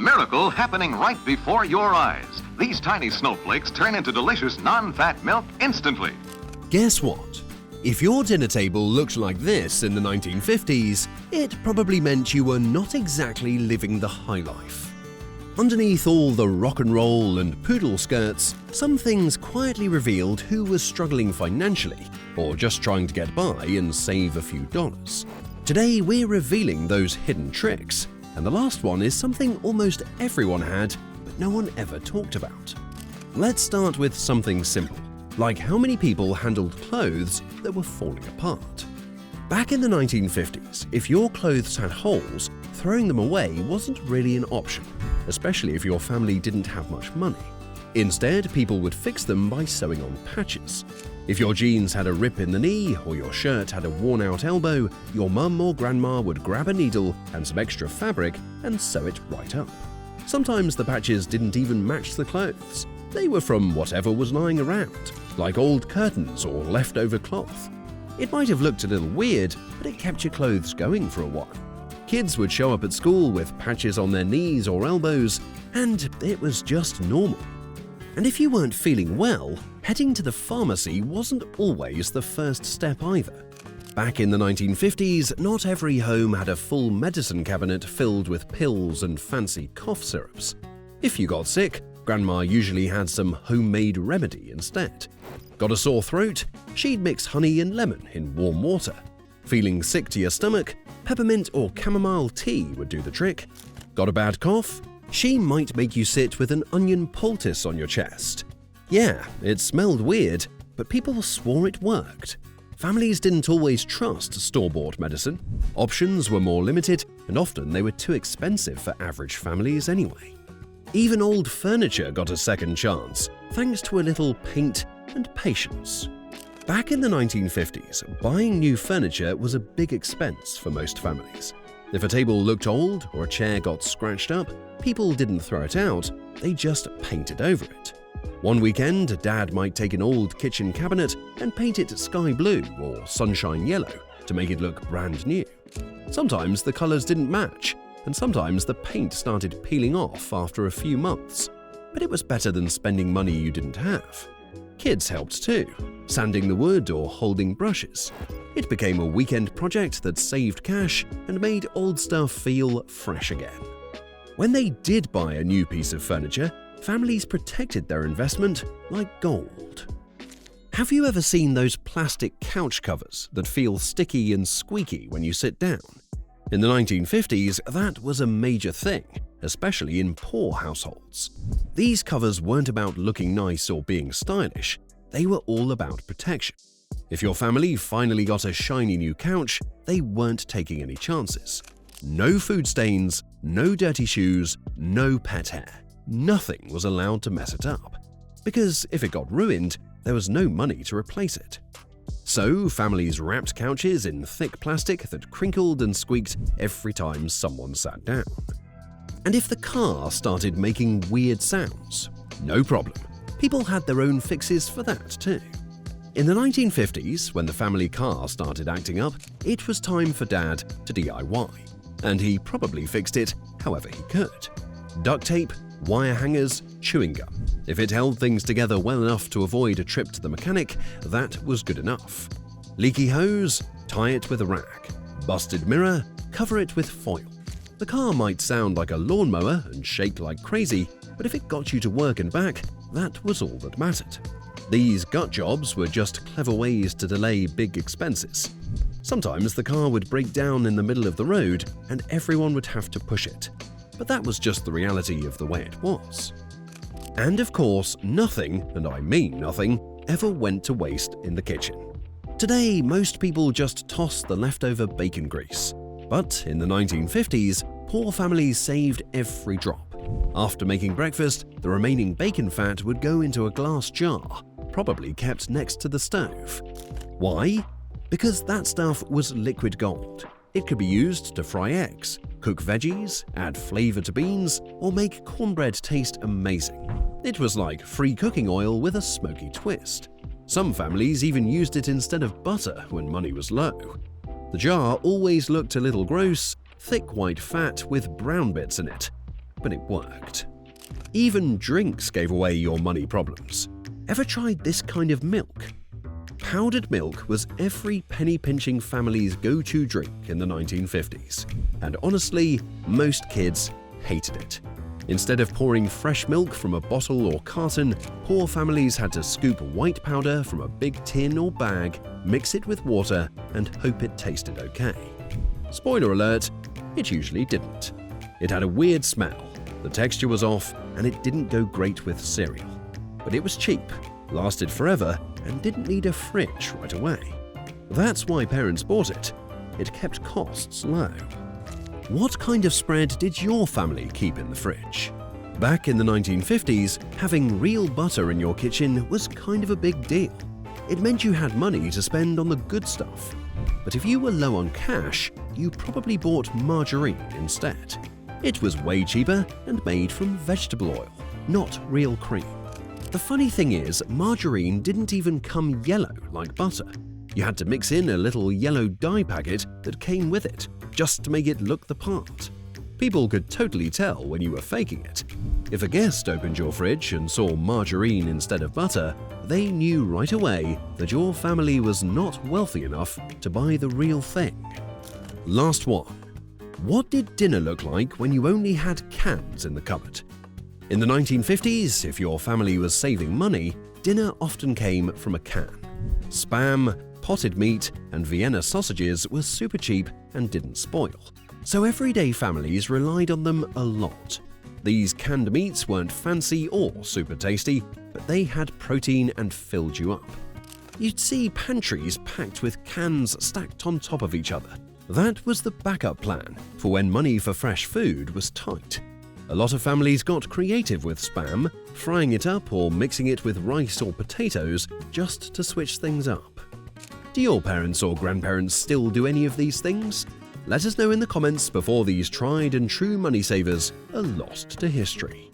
miracle happening right before your eyes. These tiny snowflakes turn into delicious non-fat milk instantly. Guess what? If your dinner table looked like this in the 1950s, it probably meant you were not exactly living the high life. Underneath all the rock and roll and poodle skirts, some things quietly revealed who was struggling financially or just trying to get by and save a few dollars. Today we're revealing those hidden tricks, and the last one is something almost everyone had but no one ever talked about. Let's start with something simple, like how many people handled clothes that were falling apart. Back in the 1950s, if your clothes had holes, throwing them away wasn't really an option, especially if your family didn't have much money. Instead, people would fix them by sewing on patches. If your jeans had a rip in the knee or your shirt had a worn-out elbow, your mum or grandma would grab a needle and some extra fabric and sew it right up. Sometimes the patches didn't even match the clothes. They were from whatever was lying around, like old curtains or leftover cloth. It might have looked a little weird, but it kept your clothes going for a while. Kids would show up at school with patches on their knees or elbows, and it was just normal. And if you weren't feeling well, heading to the pharmacy wasn't always the first step either. Back in the 1950s, not every home had a full medicine cabinet filled with pills and fancy cough syrups. If you got sick, Grandma usually had some homemade remedy instead. Got a sore throat? She'd mix honey and lemon in warm water. Feeling sick to your stomach? Peppermint or chamomile tea would do the trick. Got a bad cough? She might make you sit with an onion poultice on your chest. Yeah, it smelled weird, but people swore it worked. Families didn't always trust store-bought medicine. Options were more limited, and often they were too expensive for average families anyway. Even old furniture got a second chance, thanks to a little paint and patience. Back in the 1950s, buying new furniture was a big expense for most families. If a table looked old or a chair got scratched up, people didn't throw it out, they just painted over it. One weekend, Dad might take an old kitchen cabinet and paint it sky blue or sunshine yellow to make it look brand new. Sometimes the colors didn't match, and sometimes the paint started peeling off after a few months. But it was better than spending money you didn't have. Kids helped too, sanding the wood or holding brushes. It became a weekend project that saved cash and made old stuff feel fresh again. When they did buy a new piece of furniture, families protected their investment like gold. Have you ever seen those plastic couch covers that feel sticky and squeaky when you sit down? In the 1950s, that was a major thing, especially in poor households. These covers weren't about looking nice or being stylish, they were all about protection. If your family finally got a shiny new couch, they weren't taking any chances. No food stains, no dirty shoes, no pet hair. Nothing was allowed to mess it up. Because if it got ruined, there was no money to replace it. So families wrapped couches in thick plastic that crinkled and squeaked every time someone sat down. And if the car started making weird sounds, no problem. People had their own fixes for that too. In the 1950s, when the family car started acting up, it was time for Dad to DIY. And he probably fixed it however he could. Duct tape, wire hangers, chewing gum. If it held things together well enough to avoid a trip to the mechanic, that was good enough. Leaky hose? Tie it with a rag. Busted mirror? Cover it with foil. The car might sound like a lawnmower and shake like crazy, but if it got you to work and back, that was all that mattered. These gut jobs were just clever ways to delay big expenses. Sometimes the car would break down in the middle of the road and everyone would have to push it. But that was just the reality of the way it was. And of course, nothing, and I mean nothing, ever went to waste in the kitchen. Today, most people just toss the leftover bacon grease. But in the 1950s, poor families saved every drop. After making breakfast, the remaining bacon fat would go into a glass jar, probably kept next to the stove. Why? Because that stuff was liquid gold. It could be used to fry eggs, cook veggies, add flavor to beans, or make cornbread taste amazing. It was like free cooking oil with a smoky twist. Some families even used it instead of butter when money was low. The jar always looked a little gross, thick white fat with brown bits in it. but it worked. Even drinks gave away your money problems. Ever tried this kind of milk? Powdered milk was every penny-pinching family's go-to drink in the 1950s, and honestly, most kids hated it. Instead of pouring fresh milk from a bottle or carton, poor families had to scoop white powder from a big tin or bag, mix it with water, and hope it tasted okay. Spoiler alert, it usually didn't. It had a weird smell, the texture was off, and it didn't go great with cereal. But it was cheap, lasted forever, and didn't need a fridge right away. That's why parents bought it. It kept costs low. What kind of spread did your family keep in the fridge? Back in the 1950s, having real butter in your kitchen was kind of a big deal. It meant you had money to spend on the good stuff. But if you were low on cash, you probably bought margarine instead. It was way cheaper and made from vegetable oil, not real cream. The funny thing is, margarine didn't even come yellow like butter. You had to mix in a little yellow dye packet that came with it, just to make it look the part. People could totally tell when you were faking it. If a guest opened your fridge and saw margarine instead of butter, they knew right away that your family was not wealthy enough to buy the real thing. Last one. What did dinner look like when you only had cans in the cupboard? In the 1950s, if your family was saving money, dinner often came from a can. Spam, potted meat, and Vienna sausages were super cheap and didn't spoil, so everyday families relied on them a lot. These canned meats weren't fancy or super tasty, but they had protein and filled you up. You'd see pantries packed with cans stacked on top of each other. That was the backup plan for when money for fresh food was tight. A lot of families got creative with Spam, frying it up or mixing it with rice or potatoes just to switch things up. Do your parents or grandparents still do any of these things? Let us know in the comments before these tried and true money savers are lost to history.